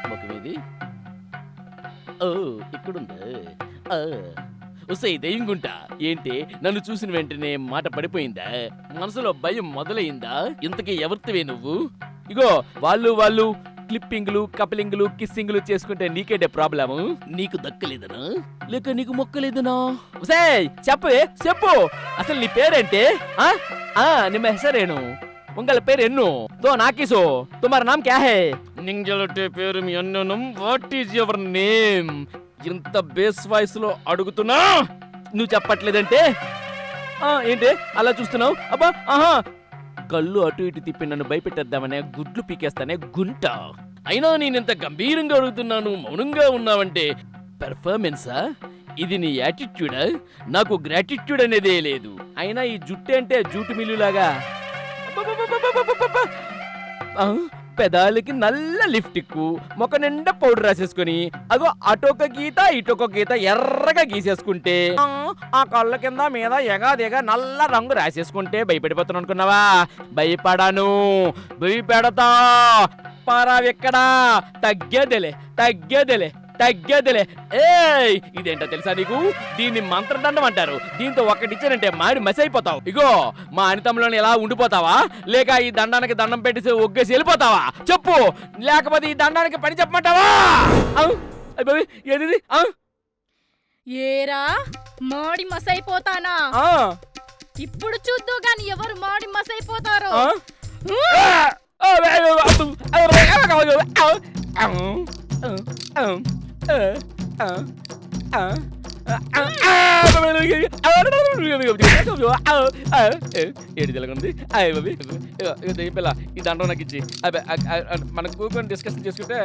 ముఖమేది ఇక్కడుందా? వస్తే దెయ్యంగుంటా ఏంటి? నన్ను చూసిన వెంటనే మాట పడిపోయిందా? మనసులో భయం మొదలైందా? ఇంతకీ ఎవరితివే నువ్వు? ఇగో వాళ్ళు క్లిప్పింగ్లు కపిలింగ్లు కిస్సింగ్లు చేసుకుంటే నీకేంటే ప్రాబ్లము? నీకు దక్కలేదనా లేక నీకు మొక్కలేదనా? చెప్పు అసలు నీ పేరేంటి? నిమ్మ హెసరేను ఉంగల పేరు ఎన్ను తో నాకిసో తుమార నామ్ క్యా హై? నింజలటే పేరు మీ అన్ననం. What is your name? ఇంత బేస్ వాయిస్ లో అడుగుతున్నా నువ్వు చెప్పట్లేదంటే ఏంటి అలా చూస్తున్నావు? అబ్బా ఆహా కళ్ళు అటు ఇటు తిప్పి నన్ను భయపెట్టేద్దామనే గుడ్లు పీకేస్తానే గుంట. అయినా నేనింత గంభీరంగా అడుగుతున్నాను మౌనంగా ఉన్నావంటే పెర్ఫార్మెన్సా? ఇది నీ యాటిట్యూడా? నాకు గ్రాటిట్యూడ్ అనేదే లేదు. అయినా ఈ జుట్టు అంటే జూటు మిల్లులాగా పెదాలకి నల్ల లిప్టిక్ మొక్క నిండా పౌడర్ రాసేసుకుని అగో అటొక గీత ఇటొక గీత ఎర్రగా గీసేసుకుంటే ఆ కళ్ళ కింద మీద ఎగాదిగా నల్ల రంగు రాసేసుకుంటే భయపడిపోతాను అనుకున్నావా? భయపడాను, భయపెడతా. పారావెక్కడా? తగ్గేదేలే. ఏయ్ ఇదేంటో తెలుసా నీకు? దీన్ని మంత్రదండం అంటారు. దీంతో ఒక్కటిచ్చానంటే మాడి మసి అయిపోతావు. ఇగో మా అనితంలోని ఎలా ఉండిపోతావా లేక ఈ దండానికి దండం పెట్టేసి ఒగ్గేసి వెళ్ళిపోతావా చెప్పు? లేకపోతే ఈ దండానికి పని చెప్పమంటావా? ఏది ఏరా మాడి మసైపోతానా? ఇప్పుడు చూద్దు గాని ఎవరు మాడి మసైపోతారో. ఏడు తెలగుంది పిల్ల ఈ దండం నాకు ఇచ్చి మనం కూర్చొని డిస్కషన్ చేసుకుంటే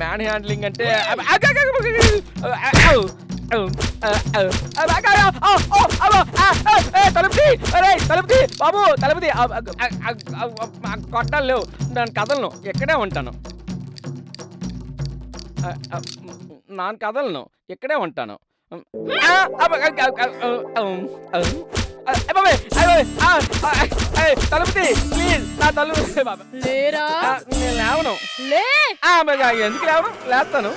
మ్యాన్ హ్యాండ్లింగ్ అంటే తలుపుతి బాబు తలుపుతి కొట్టాలు లేవు దాని కథలను ఎక్కడే ఉంటాను నాన్ కథలను ఇక్కడే ఉంటాను. తలుపుతి ప్లీజ్ నా తలుపు. నేను లేవను. ఎందుకు లేవను? లేస్తాను.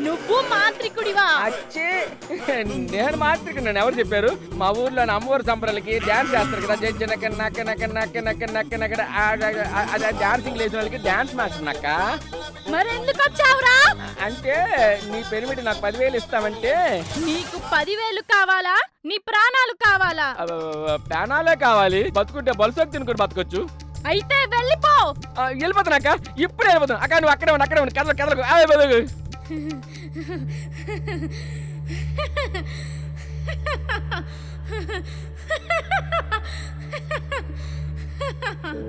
నువ్వు మాంత్రికుడివా? నేను మాంత్రికుడు. నన్ను ఎవరు చెప్పారు? మా ఊర్లో అమ్మవారి సంబరాలకి డాన్స్ చేస్తారు కదా. డాన్సింగ్ లేచిన వాళ్ళకి డాన్స్ మాస్టర్ నక్క. మరెందుకు వచ్చావురా? అంటే నీ పెరిమిటి నాకు 10,000 ఇస్తామంటే. నీకు 10,000 కావాలా? నీ ప్రాణాలు కావాలా? ప్రాణాలే కావాలి. బతుకుంటే బలుసోకి తినుకుని బతకొచ్చు. అయితే వెళ్ళిపో. వెళ్ళిపోతానక్క. ఇప్పుడు వెళ్ళిపోతాను అక్క. నువ్వు అక్కడే ఉండి కదలకు.